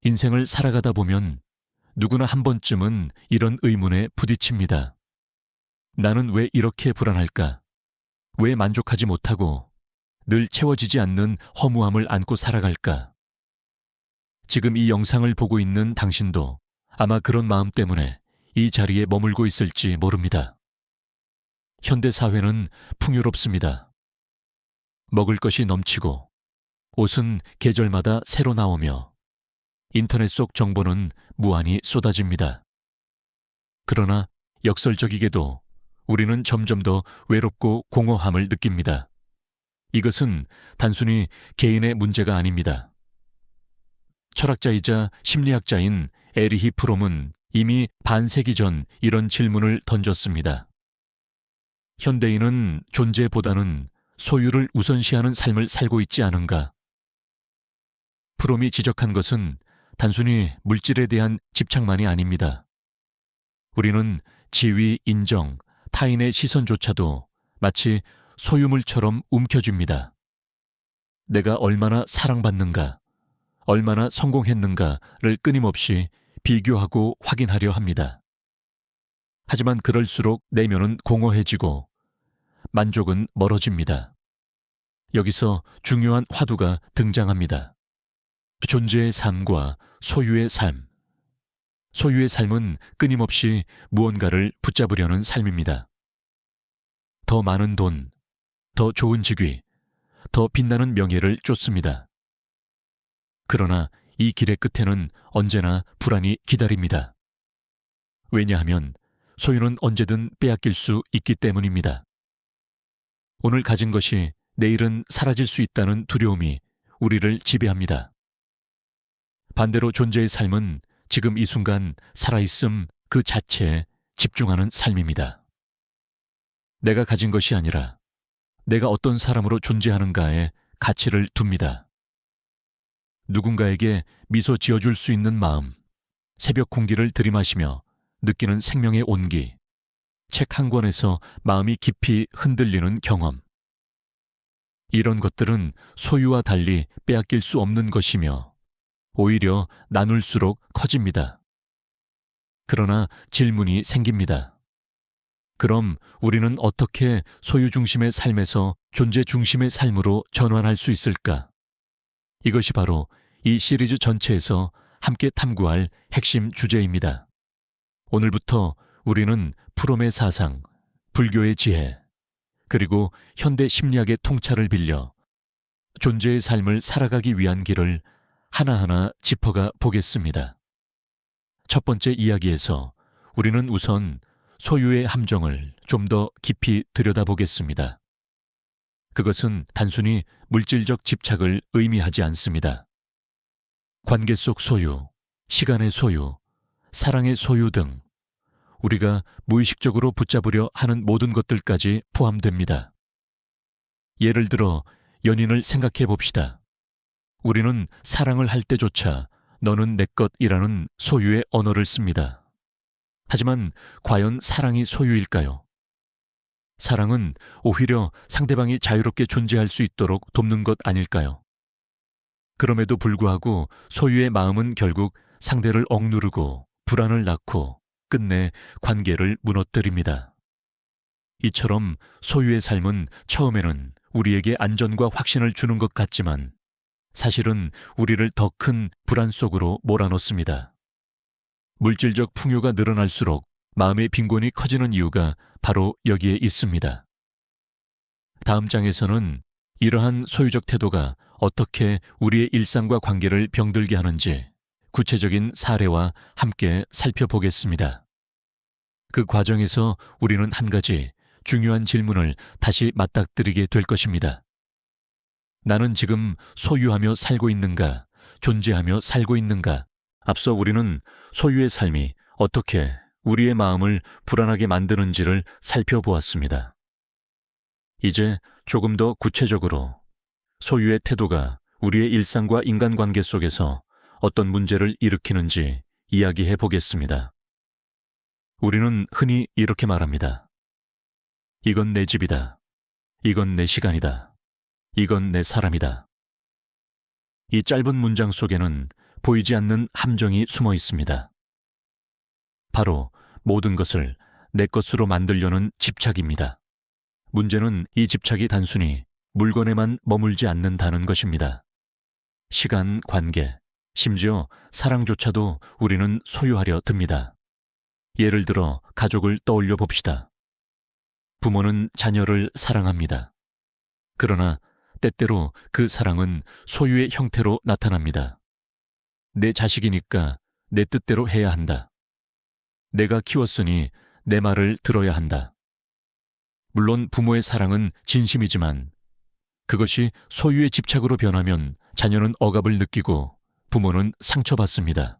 인생을 살아가다 보면 누구나 한 번쯤은 이런 의문에 부딪힙니다. 나는 왜 이렇게 불안할까? 왜 만족하지 못하고 늘 채워지지 않는 허무함을 안고 살아갈까? 지금 이 영상을 보고 있는 당신도 아마 그런 마음 때문에 이 자리에 머물고 있을지 모릅니다. 현대 사회는 풍요롭습니다. 먹을 것이 넘치고 옷은 계절마다 새로 나오며 인터넷 속 정보는 무한히 쏟아집니다. 그러나 역설적이게도 우리는 점점 더 외롭고 공허함을 느낍니다. 이것은 단순히 개인의 문제가 아닙니다. 철학자이자 심리학자인 에리히 프롬은 이미 반세기 전 이런 질문을 던졌습니다. 현대인은 존재보다는 소유를 우선시하는 삶을 살고 있지 않은가? 프롬이 지적한 것은 단순히 물질에 대한 집착만이 아닙니다. 우리는 지위, 인정, 타인의 시선조차도 마치 소유물처럼 움켜쥡니다. 내가 얼마나 사랑받는가, 얼마나 성공했는가를 끊임없이 비교하고 확인하려 합니다. 하지만 그럴수록 내면은 공허해지고 만족은 멀어집니다. 여기서 중요한 화두가 등장합니다. 존재의 삶과 소유의 삶. 소유의 삶은 끊임없이 무언가를 붙잡으려는 삶입니다. 더 많은 돈, 더 좋은 직위, 더 빛나는 명예를 쫓습니다. 그러나 이 길의 끝에는 언제나 불안이 기다립니다. 왜냐하면 소유는 언제든 빼앗길 수 있기 때문입니다. 오늘 가진 것이 내일은 사라질 수 있다는 두려움이 우리를 지배합니다. 반대로 존재의 삶은 지금 이 순간 살아있음 그 자체에 집중하는 삶입니다. 내가 가진 것이 아니라 내가 어떤 사람으로 존재하는가에 가치를 둡니다. 누군가에게 미소 지어줄 수 있는 마음, 새벽 공기를 들이마시며 느끼는 생명의 온기, 책 한 권에서 마음이 깊이 흔들리는 경험. 이런 것들은 소유와 달리 빼앗길 수 없는 것이며 오히려 나눌수록 커집니다. 그러나 질문이 생깁니다. 그럼 우리는 어떻게 소유 중심의 삶에서 존재 중심의 삶으로 전환할 수 있을까? 이것이 바로 이 시리즈 전체에서 함께 탐구할 핵심 주제입니다. 오늘부터 우리는 프롬의 사상, 불교의 지혜, 그리고 현대 심리학의 통찰을 빌려 존재의 삶을 살아가기 위한 길을 하나하나 짚어가 보겠습니다. 첫 번째 이야기에서 우리는 우선 소유의 함정을 좀 더 깊이 들여다보겠습니다. 그것은 단순히 물질적 집착을 의미하지 않습니다. 관계 속 소유, 시간의 소유, 사랑의 소유 등 우리가 무의식적으로 붙잡으려 하는 모든 것들까지 포함됩니다. 예를 들어 연인을 생각해 봅시다. 우리는 사랑을 할 때조차 너는 내 것이라는 소유의 언어를 씁니다. 하지만 과연 사랑이 소유일까요? 사랑은 오히려 상대방이 자유롭게 존재할 수 있도록 돕는 것 아닐까요? 그럼에도 불구하고 소유의 마음은 결국 상대를 억누르고 불안을 낳고 끝내 관계를 무너뜨립니다. 이처럼 소유의 삶은 처음에는 우리에게 안전과 확신을 주는 것 같지만 사실은 우리를 더 큰 불안 속으로 몰아넣습니다. 물질적 풍요가 늘어날수록 마음의 빈곤이 커지는 이유가 바로 여기에 있습니다. 다음 장에서는 이러한 소유적 태도가 어떻게 우리의 일상과 관계를 병들게 하는지 구체적인 사례와 함께 살펴보겠습니다. 그 과정에서 우리는 한 가지 중요한 질문을 다시 맞닥뜨리게 될 것입니다. 나는 지금 소유하며 살고 있는가, 존재하며 살고 있는가? 앞서 우리는 소유의 삶이 어떻게 우리의 마음을 불안하게 만드는지를 살펴보았습니다. 이제 조금 더 구체적으로 소유의 태도가 우리의 일상과 인간관계 속에서 어떤 문제를 일으키는지 이야기해 보겠습니다. 우리는 흔히 이렇게 말합니다. 이건 내 집이다. 이건 내 시간이다. 이건 내 사람이다. 이 짧은 문장 속에는 보이지 않는 함정이 숨어 있습니다. 바로 모든 것을 내 것으로 만들려는 집착입니다. 문제는 이 집착이 단순히 물건에만 머물지 않는다는 것입니다. 시간, 관계, 심지어 사랑조차도 우리는 소유하려 듭니다. 예를 들어 가족을 떠올려 봅시다. 부모는 자녀를 사랑합니다. 그러나 때때로 그 사랑은 소유의 형태로 나타납니다. 내 자식이니까 내 뜻대로 해야 한다. 내가 키웠으니 내 말을 들어야 한다. 물론 부모의 사랑은 진심이지만 그것이 소유의 집착으로 변하면 자녀는 억압을 느끼고 부모는 상처받습니다.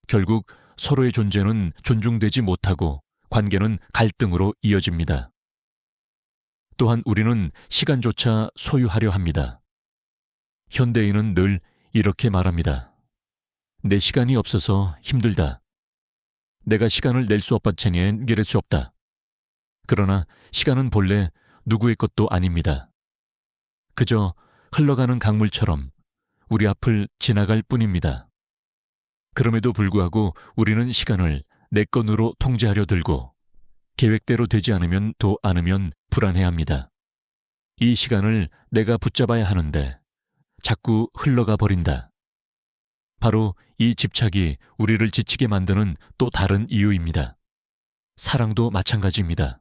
결국 서로의 존재는 존중되지 못하고 관계는 갈등으로 이어집니다. 또한 우리는 시간조차 소유하려 합니다. 현대인은 늘 이렇게 말합니다. 내 시간이 없어서 힘들다. 내가 시간을 낼 수 없바체니 연결할 수 없다. 그러나 시간은 본래 누구의 것도 아닙니다. 그저 흘러가는 강물처럼 우리 앞을 지나갈 뿐입니다. 그럼에도 불구하고 우리는 시간을 내 건으로 통제하려 들고 계획대로 되지 않으면 도 않으면 불안해합니다. 이 시간을 내가 붙잡아야 하는데 자꾸 흘러가 버린다. 바로 이 집착이 우리를 지치게 만드는 또 다른 이유입니다. 사랑도 마찬가지입니다.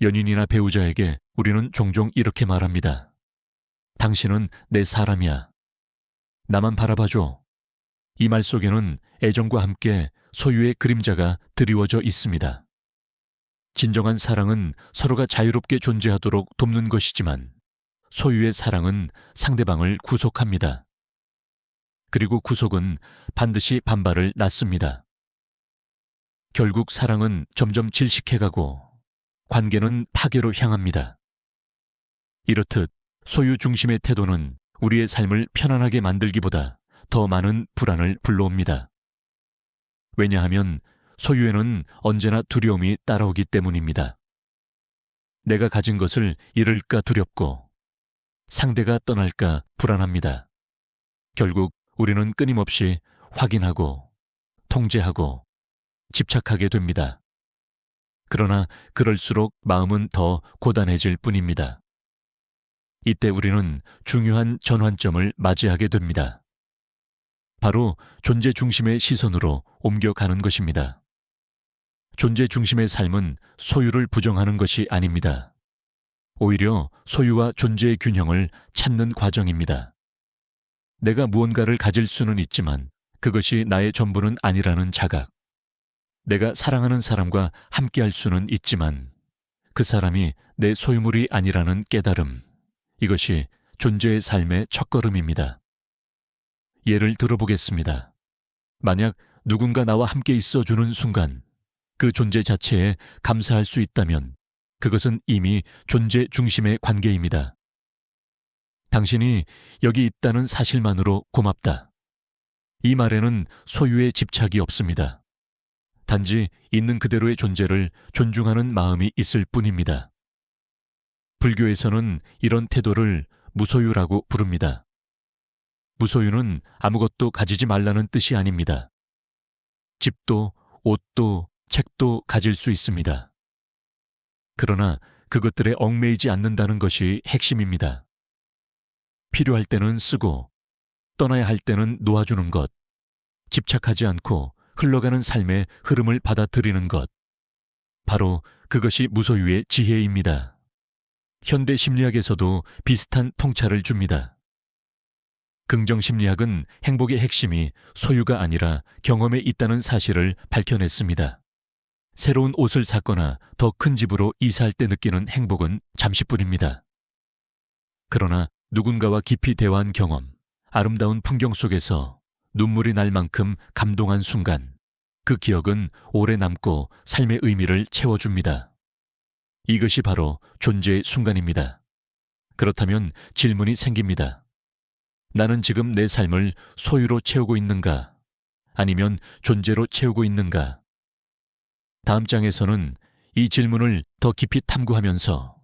연인이나 배우자에게 우리는 종종 이렇게 말합니다. 당신은 내 사람이야. 나만 바라봐줘. 이 말 속에는 애정과 함께 소유의 그림자가 드리워져 있습니다. 진정한 사랑은 서로가 자유롭게 존재하도록 돕는 것이지만 소유의 사랑은 상대방을 구속합니다. 그리고 구속은 반드시 반발을 낳습니다. 결국 사랑은 점점 질식해가고 관계는 파괴로 향합니다. 이렇듯 소유 중심의 태도는 우리의 삶을 편안하게 만들기보다 더 많은 불안을 불러옵니다. 왜냐하면 소유에는 언제나 두려움이 따라오기 때문입니다. 내가 가진 것을 잃을까 두렵고 상대가 떠날까 불안합니다. 결국 우리는 끊임없이 확인하고 통제하고 집착하게 됩니다. 그러나 그럴수록 마음은 더 고단해질 뿐입니다. 이때 우리는 중요한 전환점을 맞이하게 됩니다. 바로 존재 중심의 시선으로 옮겨가는 것입니다. 존재 중심의 삶은 소유를 부정하는 것이 아닙니다. 오히려 소유와 존재의 균형을 찾는 과정입니다. 내가 무언가를 가질 수는 있지만 그것이 나의 전부는 아니라는 자각. 내가 사랑하는 사람과 함께할 수는 있지만 그 사람이 내 소유물이 아니라는 깨달음. 이것이 존재의 삶의 첫걸음입니다. 예를 들어보겠습니다. 만약 누군가 나와 함께 있어주는 순간 그 존재 자체에 감사할 수 있다면 그것은 이미 존재 중심의 관계입니다. 당신이 여기 있다는 사실만으로 고맙다. 이 말에는 소유의 집착이 없습니다. 단지 있는 그대로의 존재를 존중하는 마음이 있을 뿐입니다. 불교에서는 이런 태도를 무소유라고 부릅니다. 무소유는 아무것도 가지지 말라는 뜻이 아닙니다. 집도, 옷도, 책도 가질 수 있습니다. 그러나 그것들에 얽매이지 않는다는 것이 핵심입니다. 필요할 때는 쓰고 떠나야 할 때는 놓아주는 것, 집착하지 않고 흘러가는 삶의 흐름을 받아들이는 것, 바로 그것이 무소유의 지혜입니다. 현대 심리학에서도 비슷한 통찰을 줍니다. 긍정심리학은 행복의 핵심이 소유가 아니라 경험에 있다는 사실을 밝혀냈습니다. 새로운 옷을 샀거나 더 큰 집으로 이사할 때 느끼는 행복은 잠시뿐입니다. 그러나 누군가와 깊이 대화한 경험, 아름다운 풍경 속에서 눈물이 날 만큼 감동한 순간, 그 기억은 오래 남고 삶의 의미를 채워줍니다. 이것이 바로 존재의 순간입니다. 그렇다면 질문이 생깁니다. 나는 지금 내 삶을 소유로 채우고 있는가? 아니면 존재로 채우고 있는가? 다음 장에서는 이 질문을 더 깊이 탐구하면서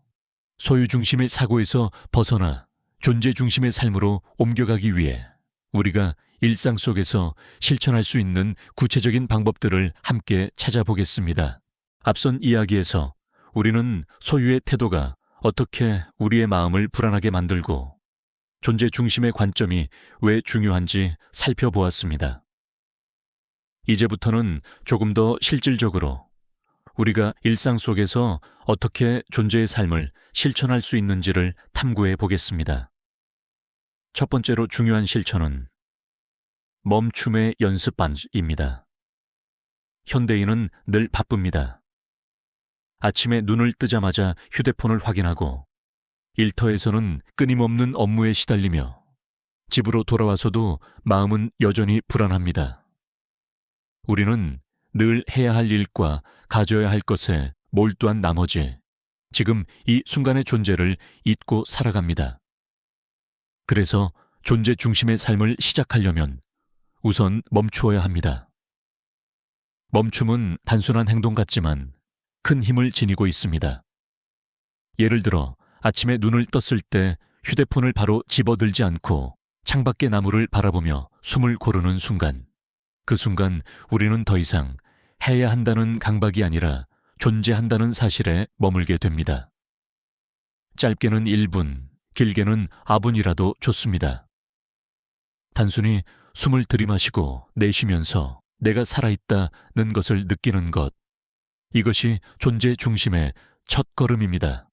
소유 중심의 사고에서 벗어나 존재 중심의 삶으로 옮겨가기 위해 우리가 일상 속에서 실천할 수 있는 구체적인 방법들을 함께 찾아보겠습니다. 앞선 이야기에서 우리는 소유의 태도가 어떻게 우리의 마음을 불안하게 만들고 존재 중심의 관점이 왜 중요한지 살펴보았습니다. 이제부터는 조금 더 실질적으로 우리가 일상 속에서 어떻게 존재의 삶을 실천할 수 있는지를 탐구해 보겠습니다. 첫 번째로 중요한 실천은 멈춤의 연습반입니다. 현대인은 늘 바쁩니다. 아침에 눈을 뜨자마자 휴대폰을 확인하고 일터에서는 끊임없는 업무에 시달리며 집으로 돌아와서도 마음은 여전히 불안합니다. 우리는 늘 해야 할 일과 가져야 할 것에 몰두한 나머지 지금 이 순간의 존재를 잊고 살아갑니다. 그래서 존재 중심의 삶을 시작하려면 우선 멈추어야 합니다. 멈춤은 단순한 행동 같지만 큰 힘을 지니고 있습니다. 예를 들어 아침에 눈을 떴을 때 휴대폰을 바로 집어들지 않고 창밖의 나무를 바라보며 숨을 고르는 순간, 그 순간 우리는 더 이상 해야 한다는 강박이 아니라 존재한다는 사실에 머물게 됩니다. 짧게는 1분, 길게는 아분이라도 좋습니다. 단순히 숨을 들이마시고 내쉬면서 내가 살아있다는 것을 느끼는 것, 이것이 존재 중심의 첫 걸음입니다.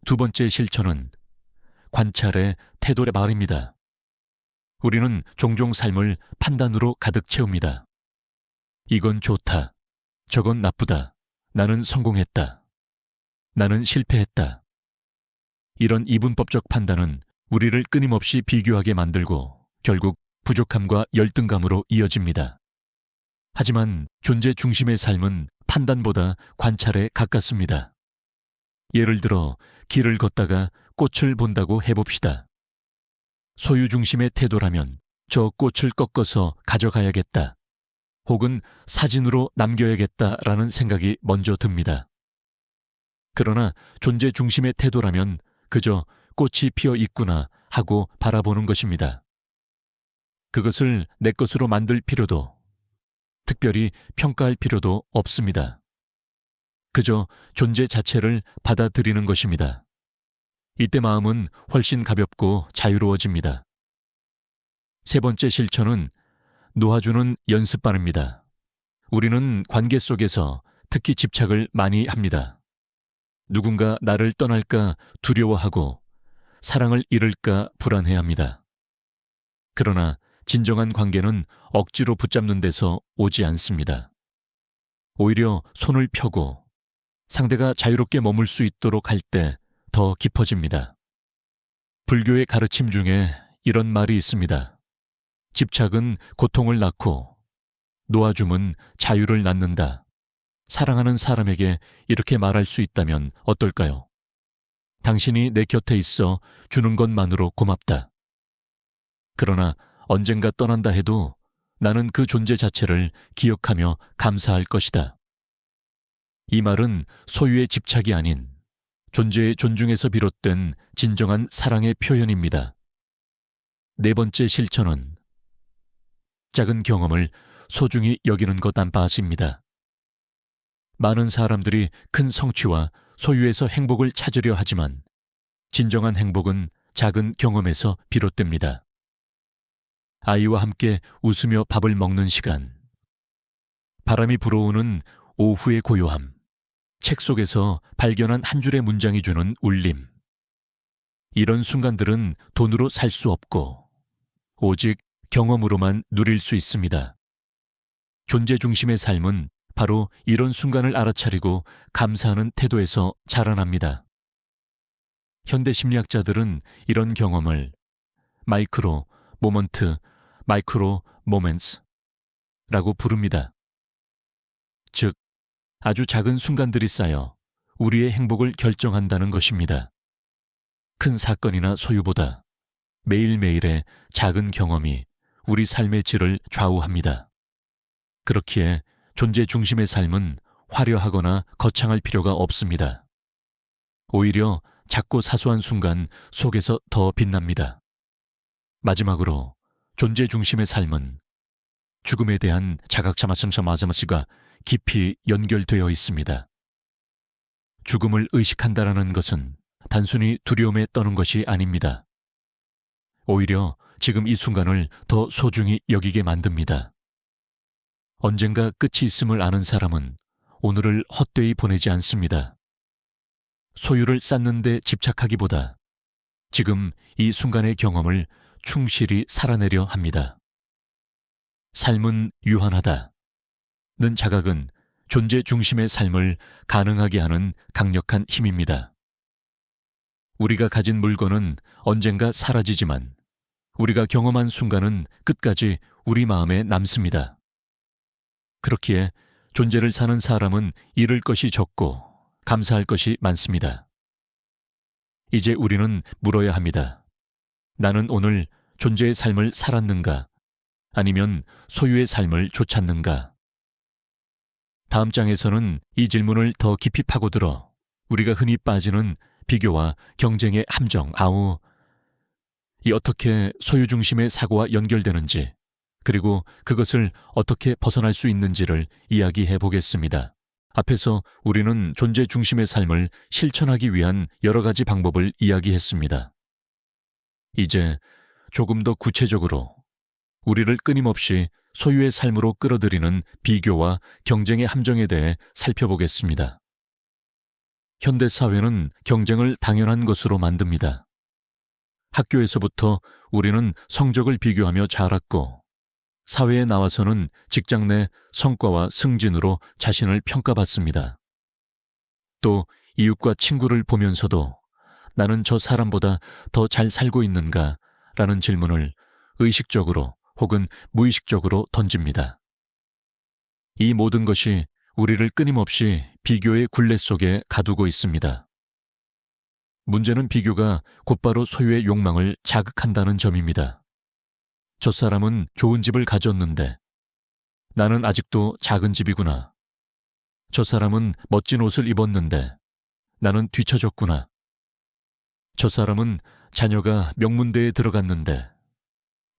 두 번째 실천은 관찰의 태도의 말입니다. 우리는 종종 삶을 판단으로 가득 채웁니다. 이건 좋다, 저건 나쁘다, 나는 성공했다, 나는 실패했다. 이런 이분법적 판단은 우리를 끊임없이 비교하게 만들고 결국 부족함과 열등감으로 이어집니다. 하지만 존재 중심의 삶은 판단보다 관찰에 가깝습니다. 예를 들어 길을 걷다가 꽃을 본다고 해봅시다. 소유 중심의 태도라면 저 꽃을 꺾어서 가져가야겠다, 혹은 사진으로 남겨야겠다라는 생각이 먼저 듭니다. 그러나 존재 중심의 태도라면 그저 꽃이 피어 있구나 하고 바라보는 것입니다. 그것을 내 것으로 만들 필요도, 특별히 평가할 필요도 없습니다. 그저 존재 자체를 받아들이는 것입니다. 이때 마음은 훨씬 가볍고 자유로워집니다. 세 번째 실천은 놓아주는 연습반입니다. 우리는 관계 속에서 특히 집착을 많이 합니다. 누군가 나를 떠날까 두려워하고 사랑을 잃을까 불안해합니다. 그러나 진정한 관계는 억지로 붙잡는 데서 오지 않습니다. 오히려 손을 펴고 상대가 자유롭게 머물 수 있도록 할 때 더 깊어집니다. 불교의 가르침 중에 이런 말이 있습니다. 집착은 고통을 낳고 놓아줌은 자유를 낳는다. 사랑하는 사람에게 이렇게 말할 수 있다면 어떨까요? 당신이 내 곁에 있어 주는 것만으로 고맙다. 그러나 언젠가 떠난다 해도 나는 그 존재 자체를 기억하며 감사할 것이다. 이 말은 소유의 집착이 아닌 존재의 존중에서 비롯된 진정한 사랑의 표현입니다. 네 번째 실천은 작은 경험을 소중히 여기는 것 안바십니다. 많은 사람들이 큰 성취와 소유에서 행복을 찾으려 하지만 진정한 행복은 작은 경험에서 비롯됩니다. 아이와 함께 웃으며 밥을 먹는 시간, 바람이 불어오는 오후의 고요함, 책 속에서 발견한 한 줄의 문장이 주는 울림. 이런 순간들은 돈으로 살 수 없고 오직 경험으로만 누릴 수 있습니다. 존재 중심의 삶은 바로 이런 순간을 알아차리고 감사하는 태도에서 자라납니다. 현대 심리학자들은 이런 경험을 마이크로 모먼트, 마이크로 모멘츠라고 부릅니다. 즉, 아주 작은 순간들이 쌓여 우리의 행복을 결정한다는 것입니다. 큰 사건이나 소유보다 매일매일의 작은 경험이 우리 삶의 질을 좌우합니다. 그렇기에 존재 중심의 삶은 화려하거나 거창할 필요가 없습니다. 오히려 작고 사소한 순간 속에서 더 빛납니다. 마지막으로 존재 중심의 삶은 죽음에 대한 자각자마성마자마시가 깊이 연결되어 있습니다. 죽음을 의식한다라는 것은 단순히 두려움에 떠는 것이 아닙니다. 오히려 지금 이 순간을 더 소중히 여기게 만듭니다. 언젠가 끝이 있음을 아는 사람은 오늘을 헛되이 보내지 않습니다. 소유를 쌓는 데 집착하기보다 지금 이 순간의 경험을 충실히 살아내려 합니다. 삶은 유한하다. 는 자각은 존재 중심의 삶을 가능하게 하는 강력한 힘입니다. 우리가 가진 물건은 언젠가 사라지지만 우리가 경험한 순간은 끝까지 우리 마음에 남습니다. 그렇기에 존재를 사는 사람은 잃을 것이 적고 감사할 것이 많습니다. 이제 우리는 물어야 합니다. 나는 오늘 존재의 삶을 살았는가? 아니면 소유의 삶을 좇았는가? 다음 장에서는 이 질문을 더 깊이 파고들어 우리가 흔히 빠지는 비교와 경쟁의 함정, 이 어떻게 소유 중심의 사고와 연결되는지, 그리고 그것을 어떻게 벗어날 수 있는지를 이야기해 보겠습니다. 앞에서 우리는 존재 중심의 삶을 실천하기 위한 여러 가지 방법을 이야기했습니다. 이제 조금 더 구체적으로 우리를 끊임없이 소유의 삶으로 끌어들이는 비교와 경쟁의 함정에 대해 살펴보겠습니다. 현대 사회는 경쟁을 당연한 것으로 만듭니다. 학교에서부터 우리는 성적을 비교하며 자랐고, 사회에 나와서는 직장 내 성과와 승진으로 자신을 평가받습니다. 또 이웃과 친구를 보면서도 나는 저 사람보다 더 잘 살고 있는가? 라는 질문을 의식적으로 혹은 무의식적으로 던집니다. 이 모든 것이 우리를 끊임없이 비교의 굴레 속에 가두고 있습니다. 문제는 비교가 곧바로 소유의 욕망을 자극한다는 점입니다. 저 사람은 좋은 집을 가졌는데 나는 아직도 작은 집이구나. 저 사람은 멋진 옷을 입었는데 나는 뒤처졌구나. 저 사람은 자녀가 명문대에 들어갔는데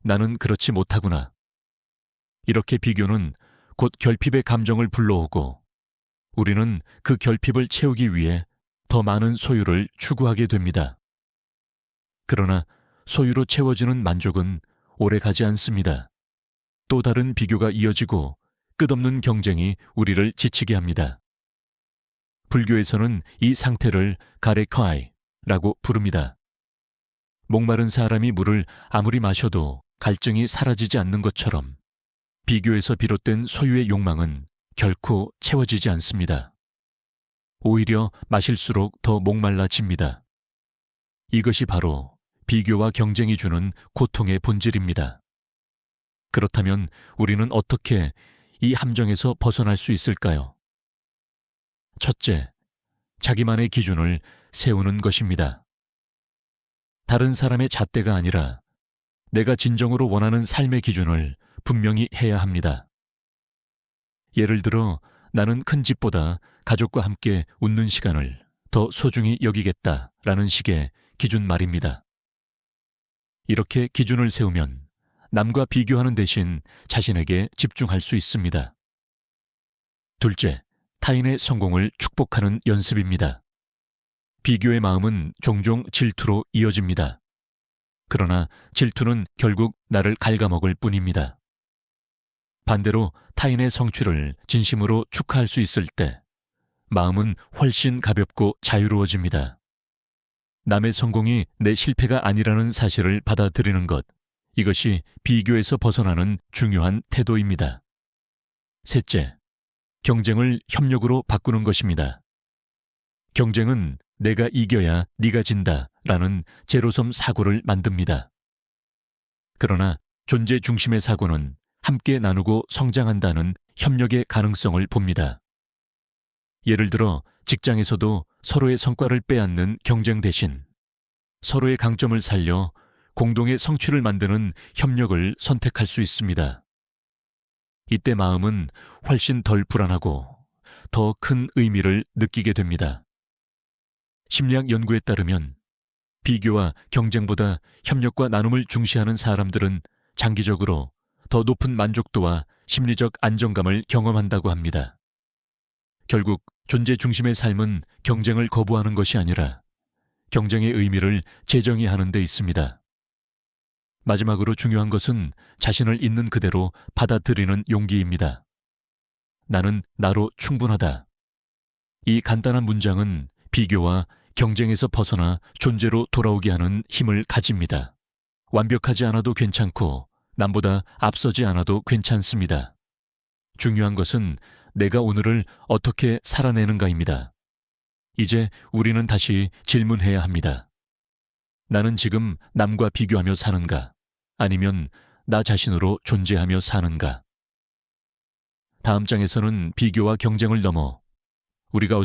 나는 그렇지 못하구나. 이렇게 비교는 곧 결핍의 감정을 불러오고 우리는 그 결핍을 채우기 위해 더 많은 소유를 추구하게 됩니다. 그러나 소유로 채워지는 만족은 오래 가지 않습니다. 또 다른 비교가 이어지고 끝없는 경쟁이 우리를 지치게 합니다. 불교에서는 이 상태를 가레카이라고 부릅니다. 목마른 사람이 물을 아무리 마셔도 갈증이 사라지지 않는 것처럼 비교에서 비롯된 소유의 욕망은 결코 채워지지 않습니다. 오히려 마실수록 더 목말라집니다. 이것이 바로 비교와 경쟁이 주는 고통의 본질입니다. 그렇다면 우리는 어떻게 이 함정에서 벗어날 수 있을까요? 첫째, 자기만의 기준을 세우는 것입니다. 다른 사람의 잣대가 아니라 내가 진정으로 원하는 삶의 기준을 분명히 해야 합니다. 예를 들어 나는 큰 집보다 가족과 함께 웃는 시간을 더 소중히 여기겠다라는 식의 기준 말입니다. 이렇게 기준을 세우면 남과 비교하는 대신 자신에게 집중할 수 있습니다. 둘째, 타인의 성공을 축복하는 연습입니다. 비교의 마음은 종종 질투로 이어집니다. 그러나 질투는 결국 나를 갉아먹을 뿐입니다. 반대로 타인의 성취를 진심으로 축하할 수 있을 때 마음은 훨씬 가볍고 자유로워집니다. 남의 성공이 내 실패가 아니라는 사실을 받아들이는 것, 이것이 비교에서 벗어나는 중요한 태도입니다. 셋째, 경쟁을 협력으로 바꾸는 것입니다. 경쟁은 내가 이겨야 네가 진다라는 제로섬 사고를 만듭니다. 그러나 존재 중심의 사고는 함께 나누고 성장한다는 협력의 가능성을 봅니다. 예를 들어 직장에서도 서로의 성과를 빼앗는 경쟁 대신 서로의 강점을 살려 공동의 성취를 만드는 협력을 선택할 수 있습니다. 이때 마음은 훨씬 덜 불안하고 더 큰 의미를 느끼게 됩니다. 심리학 연구에 따르면 비교와 경쟁보다 협력과 나눔을 중시하는 사람들은 장기적으로 더 높은 만족도와 심리적 안정감을 경험한다고 합니다. 결국 존재 중심의 삶은 경쟁을 거부하는 것이 아니라 경쟁의 의미를 재정의하는 데 있습니다. 마지막으로 중요한 것은 자신을 있는 그대로 받아들이는 용기입니다. 나는 나로 충분하다. 이 간단한 문장은 비교와 경쟁에서 벗어나 존재로 돌아오게 하는 힘을 가집니다. 완벽하지 않아도 괜찮고 남보다 앞서지 않아도 괜찮습니다. 중요한 것은 내가 오늘을 어떻게 살아내는가입니다. 이제 우리는 다시 질문해야 합니다. 나는 지금 남과 비교하며 사는가? 아니면 나 자신으로 존재하며 사는가? 다음 장에서는 비교와 경쟁을 넘어 우리가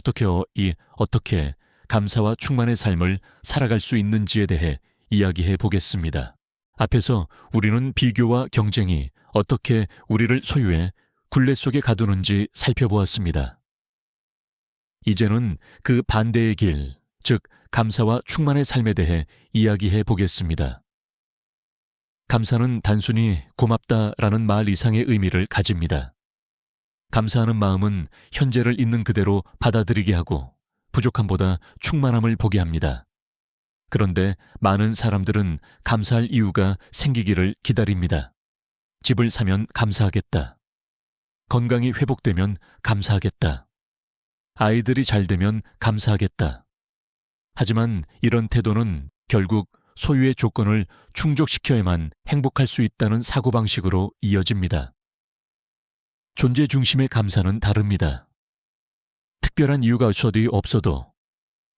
어떻게 감사와 충만의 삶을 살아갈 수 있는지에 대해 이야기해 보겠습니다. 앞에서 우리는 비교와 경쟁이 어떻게 우리를 소유해 굴레 속에 가두는지 살펴보았습니다. 이제는 그 반대의 길, 즉 감사와 충만의 삶에 대해 이야기해 보겠습니다. 감사는 단순히 고맙다라는 말 이상의 의미를 가집니다. 감사하는 마음은 현재를 있는 그대로 받아들이게 하고 부족함보다 충만함을 보게 합니다. 그런데 많은 사람들은 감사할 이유가 생기기를 기다립니다. 집을 사면 감사하겠다. 건강이 회복되면 감사하겠다. 아이들이 잘 되면 감사하겠다. 하지만 이런 태도는 결국 소유의 조건을 충족시켜야만 행복할 수 있다는 사고방식으로 이어집니다. 존재 중심의 감사는 다릅니다. 특별한 이유가 없어도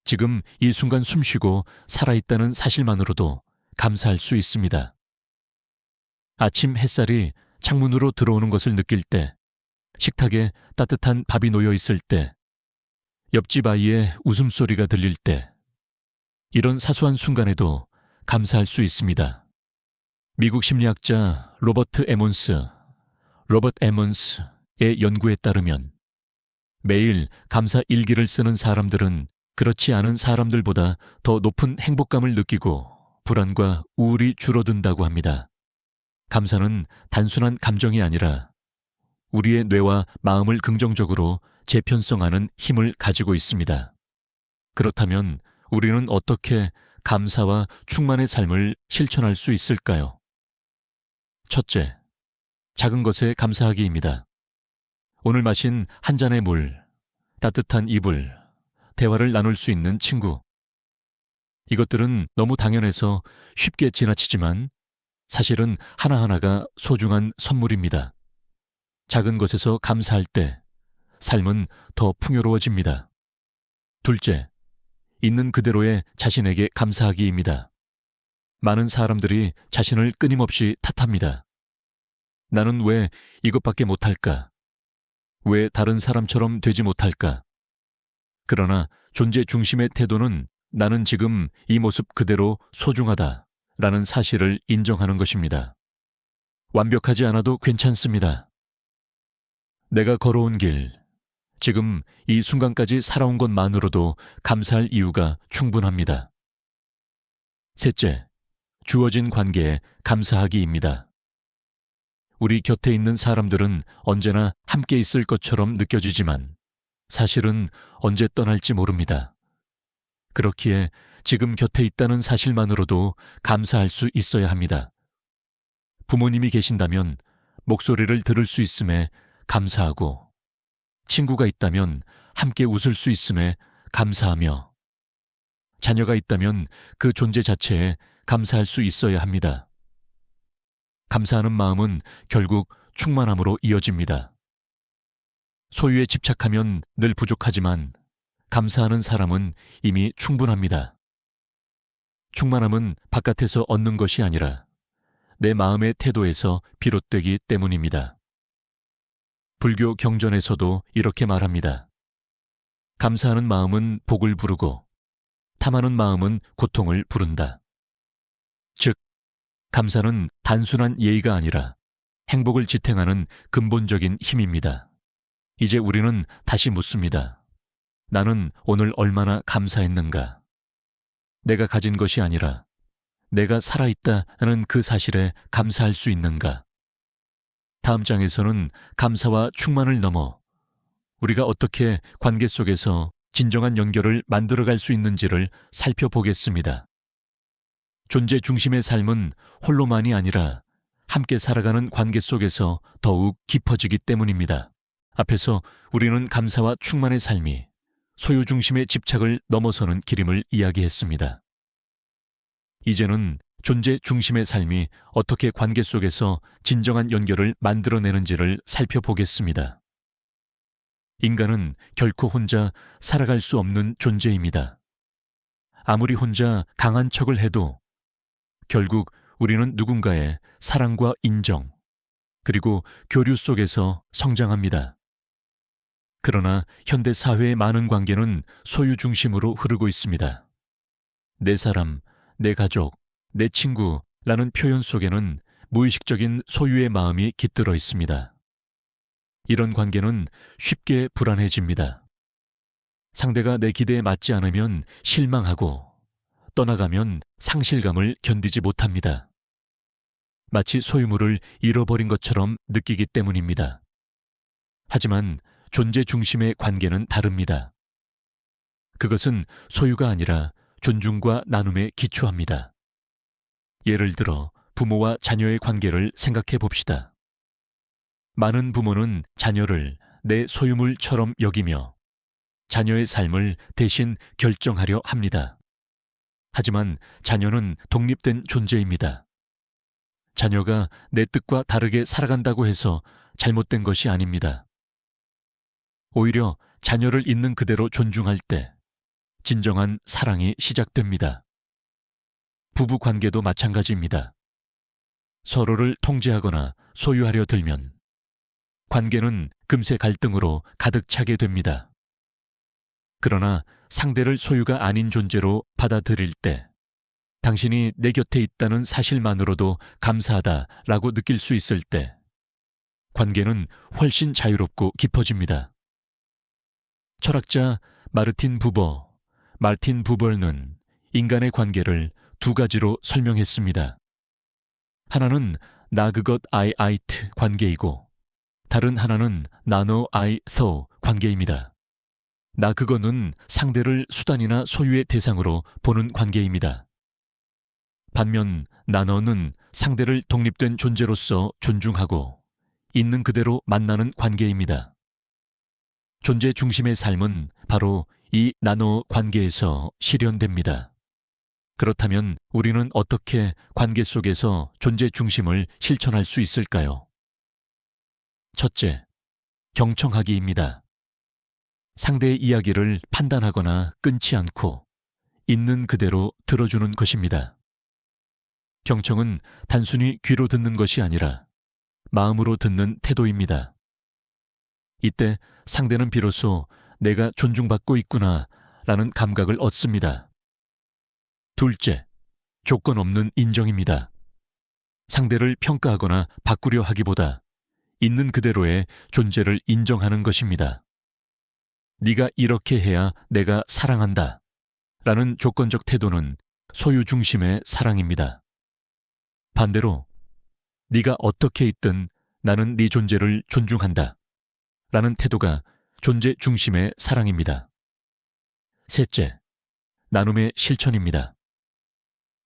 지금 이 순간 숨쉬고 살아있다는 사실만으로도 감사할 수 있습니다. 아침 햇살이 창문으로 들어오는 것을 느낄 때, 식탁에 따뜻한 밥이 놓여 있을 때, 옆집 아이의 웃음소리가 들릴 때, 이런 사소한 순간에도 감사할 수 있습니다. 미국 심리학자 로버트 에몬스의 연구에 따르면 매일 감사 일기를 쓰는 사람들은 그렇지 않은 사람들보다 더 높은 행복감을 느끼고 불안과 우울이 줄어든다고 합니다. 감사는 단순한 감정이 아니라 우리의 뇌와 마음을 긍정적으로 재편성하는 힘을 가지고 있습니다. 그렇다면 우리는 어떻게 감사와 충만의 삶을 실천할 수 있을까요? 첫째, 작은 것에 감사하기입니다. 오늘 마신 한 잔의 물, 따뜻한 이불, 대화를 나눌 수 있는 친구. 이것들은 너무 당연해서 쉽게 지나치지만 사실은 하나하나가 소중한 선물입니다. 작은 것에서 감사할 때 삶은 더 풍요로워집니다. 둘째, 있는 그대로의 자신에게 감사하기입니다. 많은 사람들이 자신을 끊임없이 탓합니다. 나는 왜 이것밖에 못할까? 왜 다른 사람처럼 되지 못할까? 그러나 존재 중심의 태도는 나는 지금 이 모습 그대로 소중하다라는 사실을 인정하는 것입니다. 완벽하지 않아도 괜찮습니다. 내가 걸어온 길, 지금 이 순간까지 살아온 것만으로도 감사할 이유가 충분합니다. 셋째, 주어진 관계에 감사하기입니다. 우리 곁에 있는 사람들은 언제나 함께 있을 것처럼 느껴지지만 사실은 언제 떠날지 모릅니다. 그렇기에 지금 곁에 있다는 사실만으로도 감사할 수 있어야 합니다. 부모님이 계신다면 목소리를 들을 수 있음에 감사하고, 친구가 있다면 함께 웃을 수 있음에 감사하며, 자녀가 있다면 그 존재 자체에 감사할 수 있어야 합니다. 감사하는 마음은 결국 충만함으로 이어집니다. 소유에 집착하면 늘 부족하지만 감사하는 사람은 이미 충분합니다. 충만함은 바깥에서 얻는 것이 아니라 내 마음의 태도에서 비롯되기 때문입니다. 불교 경전에서도 이렇게 말합니다. 감사하는 마음은 복을 부르고 탐하는 마음은 고통을 부른다. 즉, 감사는 단순한 예의가 아니라 행복을 지탱하는 근본적인 힘입니다. 이제 우리는 다시 묻습니다. 나는 오늘 얼마나 감사했는가? 내가 가진 것이 아니라 내가 살아있다는 그 사실에 감사할 수 있는가? 다음 장에서는 감사와 충만을 넘어 우리가 어떻게 관계 속에서 진정한 연결을 만들어갈 수 있는지를 살펴보겠습니다. 존재 중심의 삶은 홀로만이 아니라 함께 살아가는 관계 속에서 더욱 깊어지기 때문입니다. 앞에서 우리는 감사와 충만의 삶이 소유 중심의 집착을 넘어서는 길임을 이야기했습니다. 이제는 존재 중심의 삶이 어떻게 관계 속에서 진정한 연결을 만들어내는지를 살펴보겠습니다. 인간은 결코 혼자 살아갈 수 없는 존재입니다. 아무리 혼자 강한 척을 해도 결국 우리는 누군가의 사랑과 인정, 그리고 교류 속에서 성장합니다. 그러나 현대 사회의 많은 관계는 소유 중심으로 흐르고 있습니다. 내 사람, 내 가족, 내 친구라는 표현 속에는 무의식적인 소유의 마음이 깃들어 있습니다. 이런 관계는 쉽게 불안해집니다. 상대가 내 기대에 맞지 않으면 실망하고 떠나가면 상실감을 견디지 못합니다. 마치 소유물을 잃어버린 것처럼 느끼기 때문입니다. 하지만 존재 중심의 관계는 다릅니다. 그것은 소유가 아니라 존중과 나눔에 기초합니다. 예를 들어 부모와 자녀의 관계를 생각해 봅시다. 많은 부모는 자녀를 내 소유물처럼 여기며 자녀의 삶을 대신 결정하려 합니다. 하지만 자녀는 독립된 존재입니다. 자녀가 내 뜻과 다르게 살아간다고 해서 잘못된 것이 아닙니다. 오히려 자녀를 있는 그대로 존중할 때 진정한 사랑이 시작됩니다. 부부 관계도 마찬가지입니다. 서로를 통제하거나 소유하려 들면 관계는 금세 갈등으로 가득 차게 됩니다. 그러나 상대를 소유가 아닌 존재로 받아들일 때 당신이 내 곁에 있다는 사실만으로도 감사하다라고 느낄 수 있을 때 관계는 훨씬 자유롭고 깊어집니다. 철학자 마르틴 부벌는 인간의 관계를 두 가지로 설명했습니다. 하나는 나 그것 아이트 관계이고 다른 하나는 나노 소 관계입니다. 나 그거는 상대를 수단이나 소유의 대상으로 보는 관계입니다. 반면 나너는 상대를 독립된 존재로서 존중하고 있는 그대로 만나는 관계입니다. 존재 중심의 삶은 바로 이 나노 관계에서 실현됩니다. 그렇다면 우리는 어떻게 관계 속에서 존재 중심을 실천할 수 있을까요? 첫째, 경청하기입니다. 상대의 이야기를 판단하거나 끊지 않고 있는 그대로 들어주는 것입니다. 경청은 단순히 귀로 듣는 것이 아니라 마음으로 듣는 태도입니다. 이때 상대는 비로소 내가 존중받고 있구나 라는 감각을 얻습니다. 둘째, 조건 없는 인정입니다. 상대를 평가하거나 바꾸려 하기보다 있는 그대로의 존재를 인정하는 것입니다. 네가 이렇게 해야 내가 사랑한다 라는 조건적 태도는 소유 중심의 사랑입니다. 반대로 네가 어떻게 있든 나는 네 존재를 존중한다 라는 태도가 존재 중심의 사랑입니다. 셋째, 나눔의 실천입니다.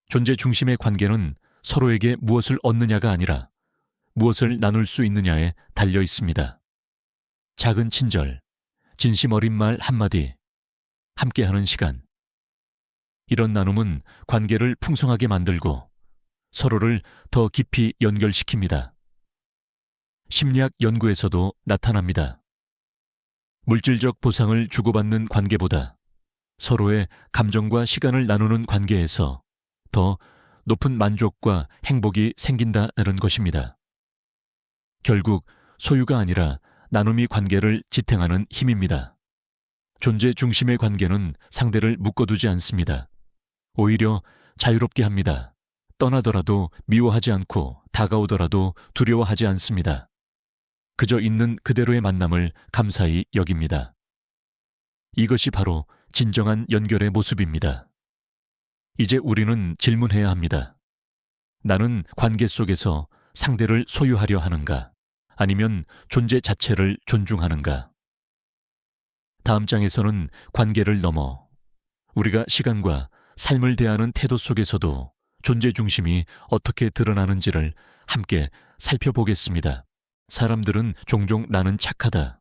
존재 중심의 관계는 서로에게 무엇을 얻느냐가 아니라 무엇을 나눌 수 있느냐에 달려 있습니다. 작은 친절, 진심 어린 말 한마디, 함께하는 시간. 이런 나눔은 관계를 풍성하게 만들고 서로를 더 깊이 연결시킵니다. 심리학 연구에서도 나타납니다. 물질적 보상을 주고받는 관계보다 서로의 감정과 시간을 나누는 관계에서 더 높은 만족과 행복이 생긴다는 것입니다. 결국 소유가 아니라 나눔이 관계를 지탱하는 힘입니다. 존재 중심의 관계는 상대를 묶어두지 않습니다. 오히려 자유롭게 합니다. 떠나더라도 미워하지 않고 다가오더라도 두려워하지 않습니다. 그저 있는 그대로의 만남을 감사히 여깁니다. 이것이 바로 진정한 연결의 모습입니다. 이제 우리는 질문해야 합니다. 나는 관계 속에서 상대를 소유하려 하는가? 아니면 존재 자체를 존중하는가? 다음 장에서는 관계를 넘어 우리가 시간과 삶을 대하는 태도 속에서도 존재 중심이 어떻게 드러나는지를 함께 살펴보겠습니다. 사람들은 종종 나는 착하다,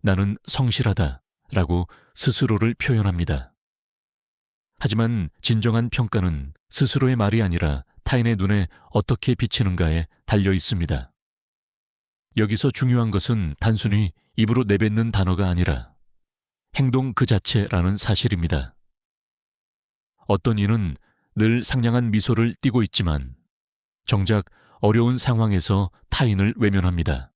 나는 성실하다 라고 스스로를 표현합니다. 하지만 진정한 평가는 스스로의 말이 아니라 타인의 눈에 어떻게 비치는가에 달려 있습니다. 여기서 중요한 것은 단순히 입으로 내뱉는 단어가 아니라 행동 그 자체라는 사실입니다. 어떤 이는 늘 상냥한 미소를 띠고 있지만 정작 어려운 상황에서 타인을 외면합니다.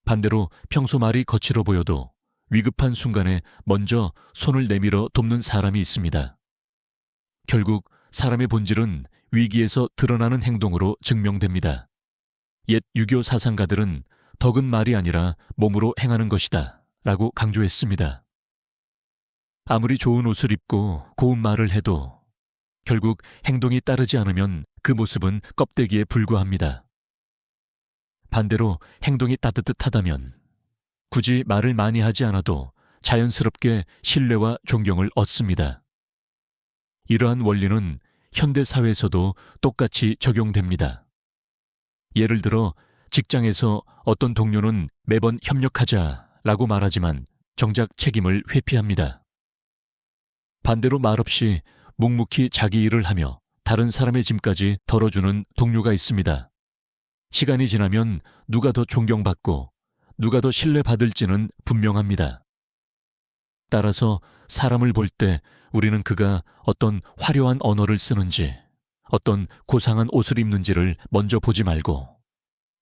반대로 평소 말이 거칠어 보여도 위급한 순간에 먼저 손을 내밀어 돕는 사람이 있습니다. 결국 사람의 본질은 위기에서 드러나는 행동으로 증명됩니다. 옛 유교 사상가들은 덕은 말이 아니라 몸으로 행하는 것이다 라고 강조했습니다. 아무리 좋은 옷을 입고 고운 말을 해도 결국 행동이 따르지 않으면 그 모습은 껍데기에 불과합니다. 반대로 행동이 따뜻하다면 굳이 말을 많이 하지 않아도 자연스럽게 신뢰와 존경을 얻습니다. 이러한 원리는 현대 사회에서도 똑같이 적용됩니다. 예를 들어 직장에서 어떤 동료는 매번 협력하자라고 말하지만 정작 책임을 회피합니다. 반대로 말없이 묵묵히 자기 일을 하며 다른 사람의 짐까지 덜어주는 동료가 있습니다. 시간이 지나면 누가 더 존경받고 누가 더 신뢰받을지는 분명합니다. 따라서 사람을 볼 때 우리는 그가 어떤 화려한 언어를 쓰는지, 어떤 고상한 옷을 입는지를 먼저 보지 말고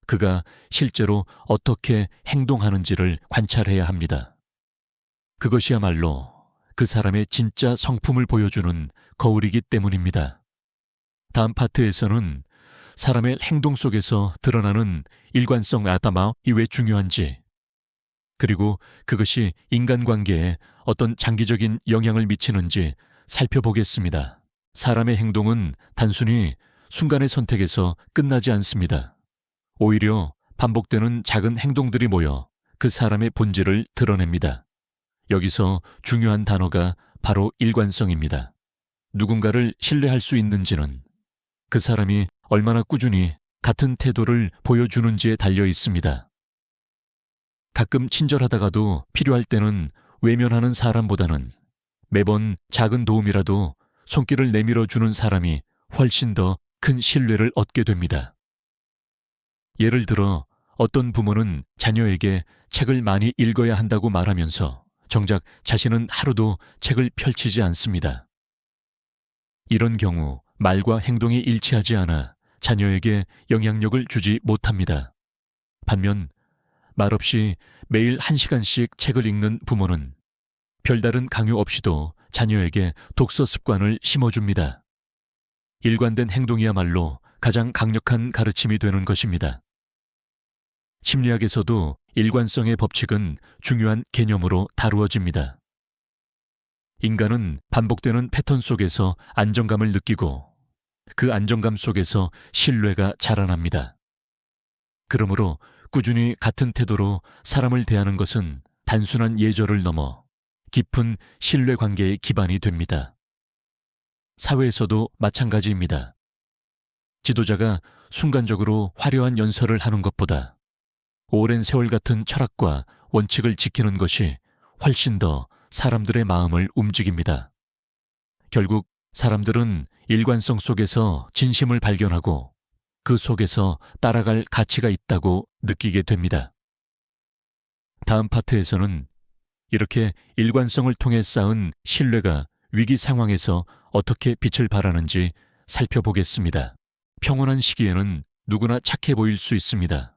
그가 실제로 어떻게 행동하는지를 관찰해야 합니다. 그것이야말로 그 사람의 진짜 성품을 보여주는 거울이기 때문입니다. 다음 파트에서는 사람의 행동 속에서 드러나는 일관성 아다마이 왜 중요한지, 그리고 그것이 인간관계에 어떤 장기적인 영향을 미치는지 살펴보겠습니다. 사람의 행동은 단순히 순간의 선택에서 끝나지 않습니다. 오히려 반복되는 작은 행동들이 모여 그 사람의 본질을 드러냅니다. 여기서 중요한 단어가 바로 일관성입니다. 누군가를 신뢰할 수 있는지는 그 사람이 얼마나 꾸준히 같은 태도를 보여주는지에 달려 있습니다. 가끔 친절하다가도 필요할 때는 외면하는 사람보다는 매번 작은 도움이라도 손길을 내밀어 주는 사람이 훨씬 더 큰 신뢰를 얻게 됩니다. 예를 들어 어떤 부모는 자녀에게 책을 많이 읽어야 한다고 말하면서 정작 자신은 하루도 책을 펼치지 않습니다. 이런 경우 말과 행동이 일치하지 않아 자녀에게 영향력을 주지 못합니다. 반면 말없이 매일 1시간씩 책을 읽는 부모는 별다른 강요 없이도 자녀에게 독서 습관을 심어줍니다. 일관된 행동이야말로 가장 강력한 가르침이 되는 것입니다. 심리학에서도 일관성의 법칙은 중요한 개념으로 다루어집니다. 인간은 반복되는 패턴 속에서 안정감을 느끼고 그 안정감 속에서 신뢰가 자라납니다. 그러므로 꾸준히 같은 태도로 사람을 대하는 것은 단순한 예절을 넘어 깊은 신뢰 관계의 기반이 됩니다. 사회에서도 마찬가지입니다. 지도자가 순간적으로 화려한 연설을 하는 것보다 오랜 세월 같은 철학과 원칙을 지키는 것이 훨씬 더 사람들의 마음을 움직입니다. 결국 사람들은 일관성 속에서 진심을 발견하고 그 속에서 따라갈 가치가 있다고 느끼게 됩니다. 다음 파트에서는 이렇게 일관성을 통해 쌓은 신뢰가 위기 상황에서 어떻게 빛을 발하는지 살펴보겠습니다. 평온한 시기에는 누구나 착해 보일 수 있습니다.